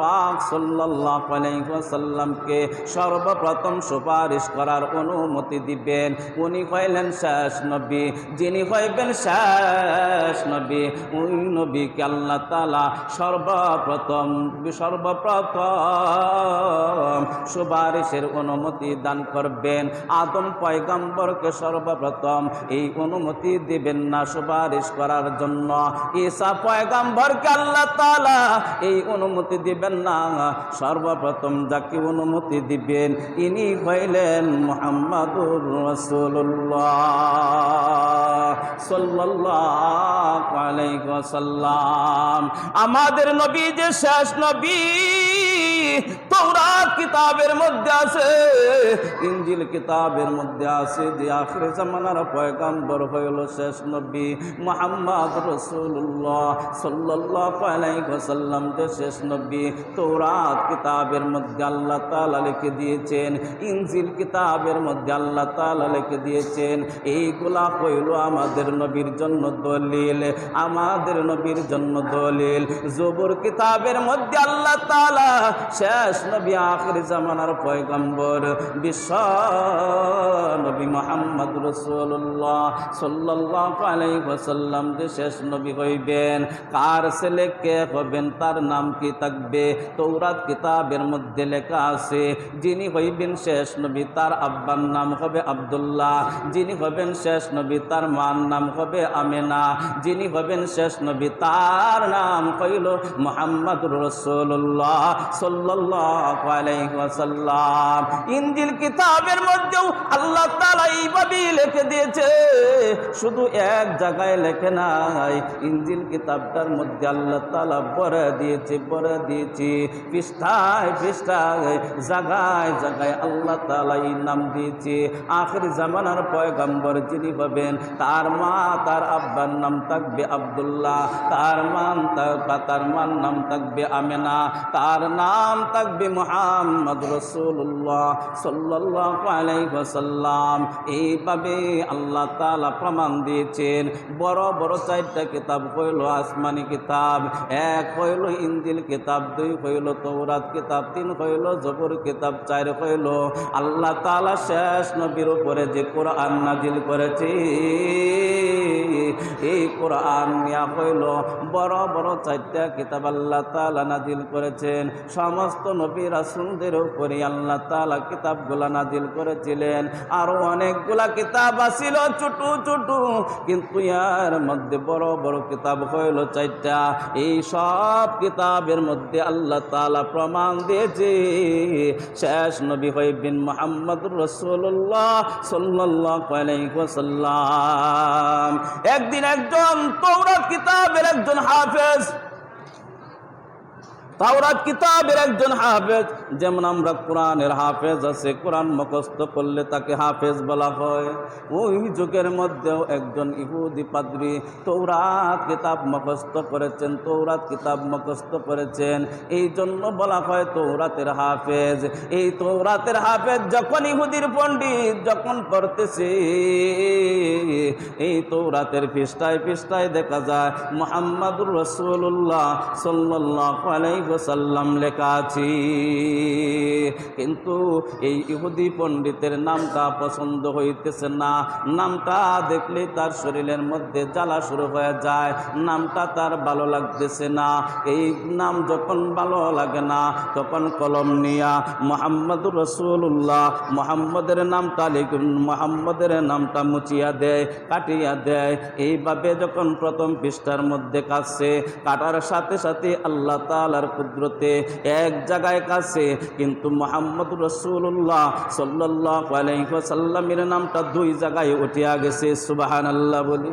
পাক সাল্লাল্লাহু আলাইহি ওয়াসাল্লামকে সর্বপ্রথম সুপারিশ করার অনুমতি দিবেন। উনি হইলেন শেষ নবী। যিনি হইবেন শেষ নবী, ওই নবীকে আল্লাহ তাআলা সর্বপ্রথম সুপারিশের অনুমতি দান করবেন। আদম পয়গম্বরকে সর্বপ্রথম এই অনুমতি দিবেন না সুপারিশ করার জন্য। ঈসা পয়গম্বরকে আল্লাহ তাআলা এই অনুমতি দিবেন না। সর্বপ্রথম যাকে অনুমতি দিবেন ইনি হইলেন মুহাম্মাদুর রাসূলুল্লাহ সাল্লাল্লাহু আলাইহি ওয়াসাল্লাম। আমাদের নবী যে শেষ নবী, তাওরাত কিতাবের মধ্যে আছে, ইনজিল কিতাবের মধ্যে আছে যে আখির জামানার পয়গম্বর হইল শেষ নবী মুহাম্মদ রাসূলুল্লাহ সাল্লাল্লাহু আলাইহি ওয়াসাল্লাম যে শেষ নবী। তাওরাত কিতাবের মধ্যে আল্লাহ তাআলা লিখে দিয়েছেন, ইনজিল কিতাবের মধ্যে আল্লাহ তাআলা লিখে দিয়েছেন। এইগুলা হইল আমাদের নবীর জন্য দলিল, আমাদের নবীর জন্য দলিল। জবুর কিতাবের মধ্যে আল্লাহ তাআলা শেষ নবী আখির জামানার পয়গম্বর বিশ্ব নবী মুহাম্মদ রাসূলুল্লাহ সাল্লাল্লাহু আলাইহি ওয়াসাল্লাম যে শেষ নবী হইবেন। কার ছেলে কে হবেন তার নাম কি থাকবে? তাওরাত কিতাবের মধ্যে লেখা আছে যিনি হইবেন শেষ নবী তার আব্বার নাম হবে আব্দুল্লাহ, যিনি হবেন শেষ নবী তার মার নাম হবে আমেনা, যিনি হবেন শেষ নবী তার নাম হইল মুহাম্মদুর রাসূলুল্লাহ সাল্লাল্লাহু আলাইহি ওয়াসাল্লাম। ইনজিল কিতাবের মধ্যেও আল্লাহ তাআলা এইভাবেই লিখে দিয়েছে, শুধু এক জায়গায় লেখে নাই। ইনজিল কিতাবটার মধ্যে আল্লাহ তাআলা ভরে দিয়েছে পৃষ্ঠায় পৃষ্ঠায়, জায়গায় জায়গায় আল্লাহ তাআলা এই নাম দিয়েছে। আখির জামানার পয়গম্বর যিনি হবেন তার মা তার আব্বার নাম থাকবে আব্দুল্লাহ, তার মার নাম থাকবে আমেনা, তার নাম থাকবে মুহাম্মদ রাসূলুল্লাহ সাল্লাল্লাহু আলাইহি ওয়াসাল্লাম। এইভাবে আল্লাহ তাআলা প্রমাণ দিয়েছেন। বড় বড় চারটা কিতাব হইল আসমানি কিতাব, এক হইল ইনজিল কিতাব, দুই হইল তাওরাত কিতাব, তিন হইল জবুর কিতাব, চার হইল আল্লাহ তাআলা শেষ নবীর উপরে যে কোরআন নাজিল করেছে। এই কোরআন নিয়া হইল বড় বড় চারটা কিতাব আল্লাহ তাআলা নাজিল করেছেন। সমস্ত নবী রাসূলদের উপরে আল্লাহ তাআলা কিতাবগুলা নাজিল করেছিলেন। আরো অনেকগুলা কিতাব আছিল ছোট ছোট, কিন্তু এর মধ্যে বড় বড় কিতাব হইল চারটা। এই সব কিতাবের মধ্যে আল্লাহ তাআলা প্রমাণ দিয়েছে শেষ নবী হইবেন মুহাম্মদুর রাসূলুল্লাহ সাল্লাল্লাহু আলাইহি ওয়াসাল্লাম। একদিন একজন তাওরাত কিতাবের একজন হাফেজ, তাওরাত কিতাবের একজন হাফেজ, যেমন আমরা কোরআনের হাফেজ আছে, কোরআন মুখস্থ করলে তাকে হাফেজ বলা হয়। ওই যুগের মধ্যেও একজন ইহুদি পাদ্রী তাওরাত কিতাব মুখস্থ করেছেন, তাওরাত কিতাব মুখস্থ করেছেন, এই জন্য বলা হয় তাওরাতের হাফেজ। এই তাওরাতের হাফেজ যখন ইহুদির পণ্ডিত যখন পড়তেছে, এই তাওরাতের পৃষ্ঠায় পৃষ্ঠায় দেখা যায় মুহাম্মদুর রাসূলুল্লাহ সাল্লাল্লাহু আলাইহি ওয়াসাল্লাম লেখা আছে। কিন্তু এই ইহুদি পণ্ডিতের নামটা পছন্দ হইতেছে না। নামটা দেখলে তার শরীরের মধ্যে জ্বালা শুরু হয়ে যায়, নামটা তার ভালো লাগতেছে না। এই নাম যখন ভালো লাগে না তখন কলম নিয়া মুহাম্মদুর রাসূলুল্লাহ মুহাম্মদের নামটা মুহাম্মদের নামটা মুচিয়া দেয়, কাটিয়া দেয়। এইভাবে যখন প্রথম পৃষ্ঠার মধ্যে কাটছে, কাটার সাথে সাথে আল্লাহ তাআলার কুদরতে এক জায়গায় কাছে, কিন্তু মুহাম্মদুর রাসূলুল্লাহ সাল্লাল্লাহু আলাইহি ওয়াসাল্লামের নামটা দুই জায়গায় উঠিয়া গেছে। সুবহানাল্লাহ বলি,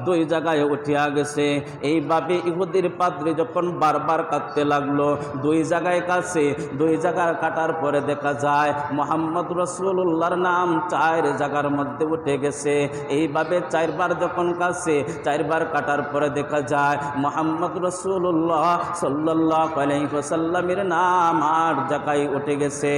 দুই জায়গায় উঠিয়া গেছে। এইভাবে ইহুদির পাদ্রী যখন বারবার কাটতে লাগলো, দুই জায়গায় কাছে, দুই জায়গার কাটার পরে দেখা যায় মুহাম্মদ রাসূলুল্লাহর নাম চার জায়গার মধ্যে উঠে গেছে। এইভাবে চারবার যখন কাছে, চারবার কাটার পরে দেখা যায় মুহাম্মদ রাসূলুল্লাহ সাল্লাল্লাহু আলাইহি ওয়াসাল্লামের নাম আট জায়গায় উঠে গেছে।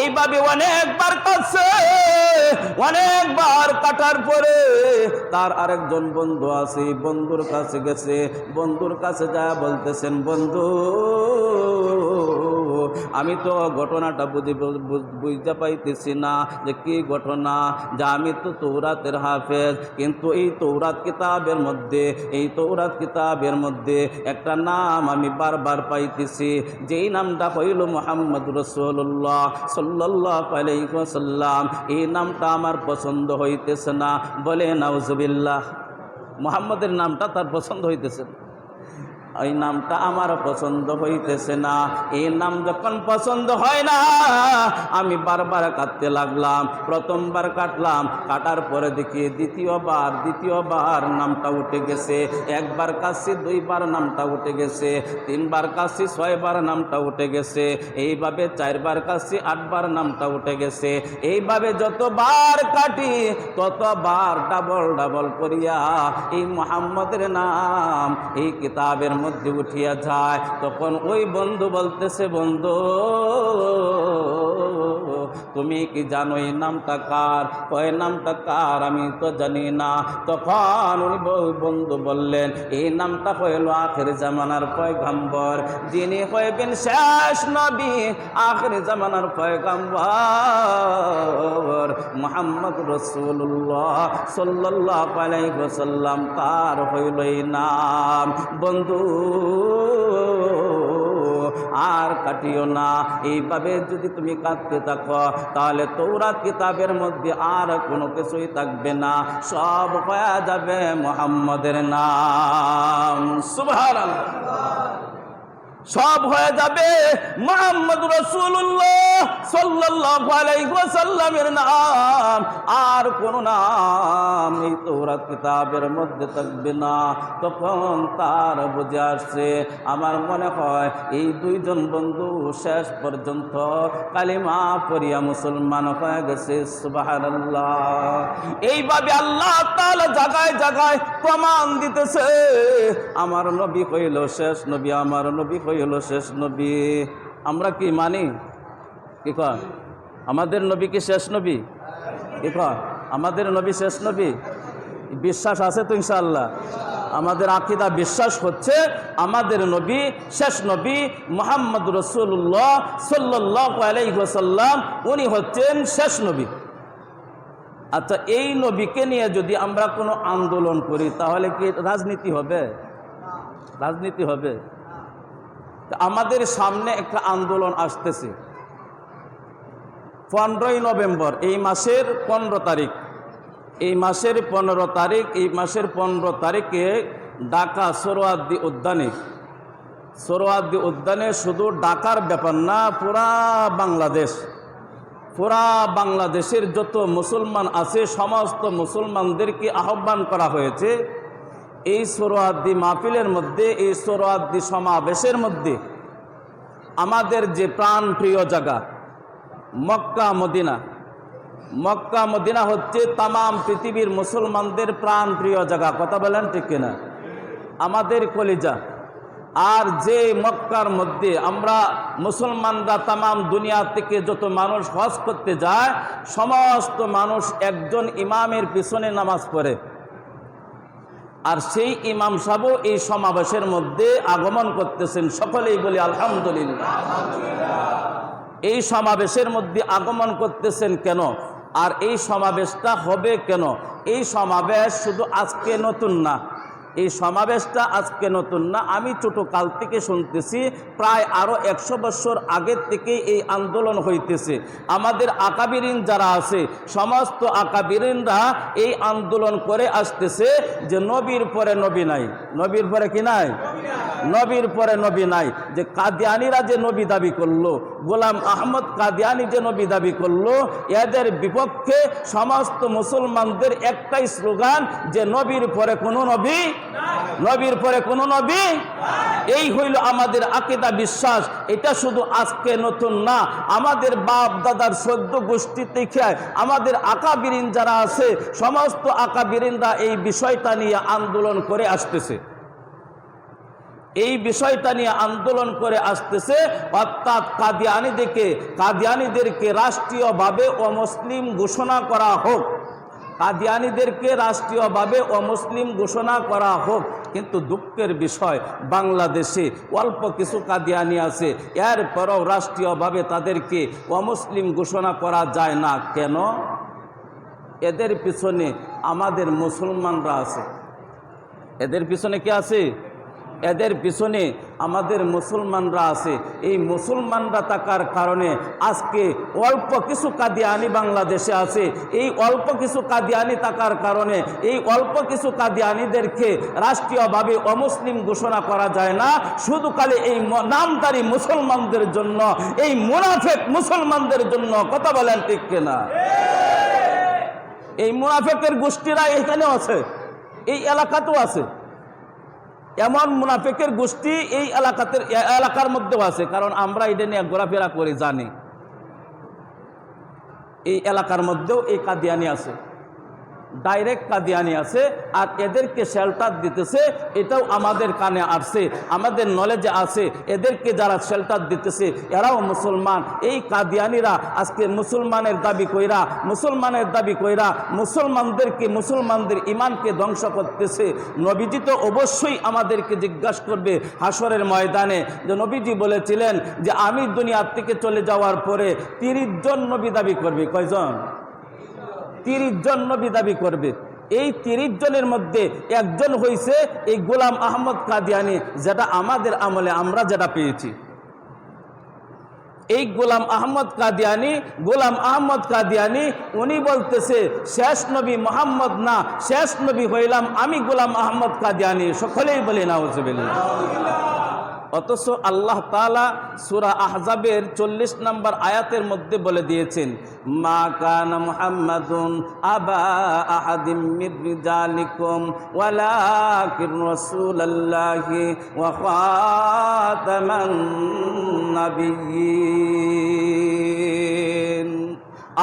এইভাবে অনেকবার কাছে, অনেকবার কাটার পরে তার আরেকজন বন্ধু আছে, বন্ধুর কাছে গেছে, বন্ধুর কাছে যা বলতেছেন, বন্ধু আমি তো ঘটনাটা বুঝতে পাইতেছি না যে কি ঘটনা, যে আমি তো তৌরাতের হাফেজ, কিন্তু এই তৌরাত কিতাবের মধ্যে একটা নাম আমি বারবার পাইতেছি, যেই নামটা হইল মুহাম্মদ রাসূলুল্লাহ সাল্লাল্লাহু আলাইহি ওয়াসাল্লাম। এই নামটা আমার পছন্দ হইতেছে না। বলে নাউজুবিল্লাহ। মুহাম্মদের নামটা তার পছন্দ হইতেছে না, এই নামটা আমার পছন্দ হইতেছে না। এই নাম যখন পছন্দ হয় না, আমি বারবার কাটতে লাগলাম। প্রথমবার কাটলাম, কাটার পরে দেখি দ্বিতীয়বার নামটা উঠে গেছে। একবার কাটছি, দুইবার নামটা উঠে গেছে, তিনবার কাটছি, 6 বার নামটা উঠে গেছে, এইভাবে 4 বার কাটছি, 8 বার নামটা উঠে গেছে। এইভাবে যতবার কাটি ততবার ডাবল করিয়া এই মুহাম্মদের নাম এই কিতাবের মধ্যে উঠিয়া যায়। তখন ওই বন্ধু বলতেছে, বন্ধু তুমি কি জানো এই নামটা কার? ওই নামটা কার? আমি তো জানি না। তখন উনি বন্ধু বললেন, এই নামটা হইল আখির জামানার পয়গম্বর, যিনি হইবেন শেষ নবী, আখির জামানার পয়গম্বর মুহাম্মদ রাসূলুল্লাহ সাল্লাল্লাহু আলাইহি ওয়াসাল্লাম, তার হইল এই নাম। বন্ধু আর কাটিও না। এইভাবে যদি তুমি কাঁদতে থাকো, তাহলে তৌরাত কিতাবের মধ্যে আর কোনো কিছুই থাকবে না, সব হয়ে যাবে মুহাম্মদের নাম। সুবহানাল্লাহ। সব হয়ে যাবে মুহাম্মদ রাসূলুল্লাহ সাল্লাল্লাহু আলাইহি ওয়াসাল্লামের নাম, আর কোন নাম এই তৌরাত কিতাবের মধ্যে থাকবে না। তখন তার বুঝে আসছে, আমার মনে হয় এই দুইজন বন্ধু শেষ পর্যন্ত কালিমা পড়িয়া মুসলমান হয়ে গেছে। সুবহানাল্লাহ। এইভাবে আল্লাহ তাআলা জায়গায় জায়গায় প্রমাণ দিতেছে, আমার নবী হইল শেষ নবী, আমার নবী হইল শেষ নবী। আমরা কি মানি? কি কর আমাদের নবী কি শেষ নবী? কি কর আমাদের নবী শেষ নবী? বিশ্বাস আছে তো ইনশাআল্লাহ? আমাদের আকীদা বিশ্বাস হচ্ছে আমাদের নবী শেষ নবী মুহাম্মদ রাসূলুল্লাহ সাল্লাল্লাহু আলাইহি ওয়াসাল্লাম, উনি হচ্ছেন শেষ নবী। আচ্ছা, এই নবীকে নিয়ে যদি আমরা কোনো আন্দোলন করি, তাহলে কি রাজনীতি হবে? রাজনীতি হবে? আমাদের সামনে একটা আন্দোলন আসতেছে 15ই নভেম্বর, এই মাসের 15 তারিখ, এই মাসের 15 তারিখে ঢাকা সোহরাওয়ার্দী উদ্যানে, শুধু ঢাকার ব্যাপার না, পুরা বাংলাদেশের যত মুসলমান আছে সমস্ত মুসলমানদেরকে আহ্বান করা হয়েছে এই সোহরাওয়ার্দী মাহফিলের মধ্যে, এই সোহরাওয়ার্দী সমাবেশের মধ্যে আমাদের যে প্রাণ প্রিয় জায়গা মক্কা মদিনা হচ্ছে তামাম পৃথিবীর মুসলমানদের প্রাণ প্রিয় জায়গা। কথা বলেন ঠিক কিনা? আমাদের কলিজা। আর যে মক্কার মধ্যে আমরা মুসলমানরা তামাম দুনিয়া থেকে যত মানুষ হজ করতে যায়, সমস্ত মানুষ একজন ইমামের পিছনে নামাজ পড়ে, আর সেই ইমাম সাহেব এই সমাবেশের মধ্যে আগমন করতেছেন। সকলেই বলি আলহামদুলিল্লাহ। এই সমাবেশের মধ্যে আগমন করতেছেন কেন, আর এই সমাবেশটা হবে কেন? এই সমাবেশ শুধু আজকে নতুন না, এই সমাবেশটা আজকে নতুন না, আমি ছোটকাল থেকে শুনতেছি, প্রায় আরও 100 বছর আগের থেকে এই আন্দোলন হইতেছে। আমাদের আকাবিরিন যারা আছে, সমস্ত আকাবিরিনরা এই আন্দোলন করে আসতেছে যে নবীর পরে নবী নাই, নবীর পরে কি নাই, নবীর পরে নবী নাই। যে কাদিয়ানিরা যে নবী দাবি করলো, গোলাম আহমদ কাদিয়ানি যে নবী দাবি করলো, এদের বিপক্ষে সমস্ত মুসলমানদের একটাই স্লোগান যে নবীর পরে কোনো নবী, নবীর পরে কোনো নবী। এই হইল আমাদের আকীদা বিশ্বাস। এটা শুধু আজকে নতুন না, আমাদের বাপ দাদার 14 গোষ্ঠী থেকে আমাদের আকাবিরিন যারা আছে সমস্ত আকাবিরিনরা এই বিষয়টা নিয়ে আন্দোলন করে আসতেছে, এই বিষয়টা নিয়ে আন্দোলন করে আসতেছে। অর্থাৎ কাদিয়ানিদেরকে রাষ্ট্রীয়ভাবে অমুসলিম ঘোষণা করা হোক, কাদিয়ানীদেরকে রাষ্ট্রীয়ভাবে অমুসলিম ঘোষণা করা হোক, কিন্তু দুঃখের বিষয় বাংলাদেশে অল্প কিছু কাদিয়ানী আছে, এরপরও রাষ্ট্রীয়ভাবে তাদেরকে অমুসলিম ঘোষণা করা যায় না। কেন? এদের পিছনে আমাদের মুসলমানরা আছে। এদের পিছনে কে আছে? এদের পিছনে আমাদের মুসলমানরা আছে। এই মুসলমানরা থাকার কারণে আজকে অল্প কিছু কাদিয়ানী বাংলাদেশে আছে। এই অল্প কিছু কাদিয়ানী থাকার কারণে এই অল্প কিছু কাদিয়ানীদেরকে রাষ্ট্রীয়ভাবে অমুসলিম ঘোষণা করা যায় না, শুধু খালি এই নামধারী মুসলমানদের জন্য, এই মুনাফিক মুসলমানদের জন্য। কথা বলেন ঠিক কিনা? এই মুনাফিকের গোষ্ঠীরা এখানেও আছে, এই এলাকাতেও আছে। এমন মুনাফিকের গোষ্ঠী এই এলাকার মধ্যেও আছে, কারণ আমরা এটা নিয়ে ঘোরাফেরা করে জানি। এই এলাকার মধ্যেও এই কাদিয়ানি আছে, ডাইরেক্ট কাদিয়ানি আছে, আর এদেরকে শেল্টার দিতেছে, এটাও আমাদের কানে আসছে, আমাদের নলেজে আছে। এদেরকে যারা শেল্টার দিতেছে এরাও মুসলমান। এই কাদিয়ানিরা আজকে মুসলমানের দাবি কইরা মুসলমানদেরকে, মুসলমানদের ইমানকে ধ্বংস করতেছে। নবীজি তো অবশ্যই আমাদেরকে জিজ্ঞাসা করবে হাসরের ময়দানে, যে নবীজি বলেছিলেন যে আমি দুনিয়ার থেকে চলে যাওয়ার পরে 30 জন নবী দাবি করবে। কয়জন? 30 জন নবী দাবি করবে। এই 30 জনের মধ্যে একজন হইছে এই গোলাম আহমদ কাদিয়ানি, যেটা আমাদের আমলে আমরা যেটা পেয়েছি। এই গোলাম আহমদ কাদিয়ানি উনি বলতেছে শেষ নবী মোহাম্মদ না, শেষ নবী হইলাম আমি গোলাম আহমদ কাদিয়ানি। সকলেই বলি নাউজুবিল্লাহ। অথচ আল্লাহ তাআলা সূরা আহজাবের 40 নম্বর আয়াতের মধ্যে বলে দিয়েছেন, মা কানা মুহাম্মাদুন আবা আহাদিম মির রিজালিকুম ওয়ালাকিন রাসূলুল্লাহি ওয়া খাতামান নাবিয়্যিন।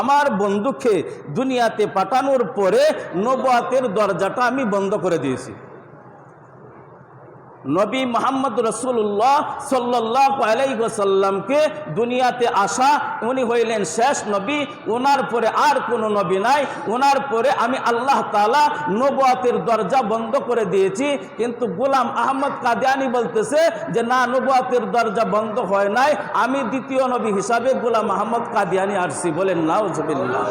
আমার বন্ধুকে দুনিয়াতে পাঠানোর পরে নবুয়তের দরজাটা আমি বন্ধ করে দিয়েছি। নবী মুহাম্মদ রাসূলুল্লাহ সাল্লাল্লাহু আলাইহি ওয়াসাল্লামকে দুনিয়াতে আসা, উনি হইলেন শেষ নবী। ওনার পরে আর কোনো নবী নাই। ওনার পরে আমি আল্লাহ তাআলা নবুয়তের দরজা বন্ধ করে দিয়েছি। কিন্তু গোলাম আহমদ কাদিয়ানি বলতেছে যে না, নবুয়তের দরজা বন্ধ হয় নাই, আমি দ্বিতীয় নবী হিসাবে গোলাম আহমদ কাদিয়ানি আসছি। বলেন নাউজুবিল্লাহ।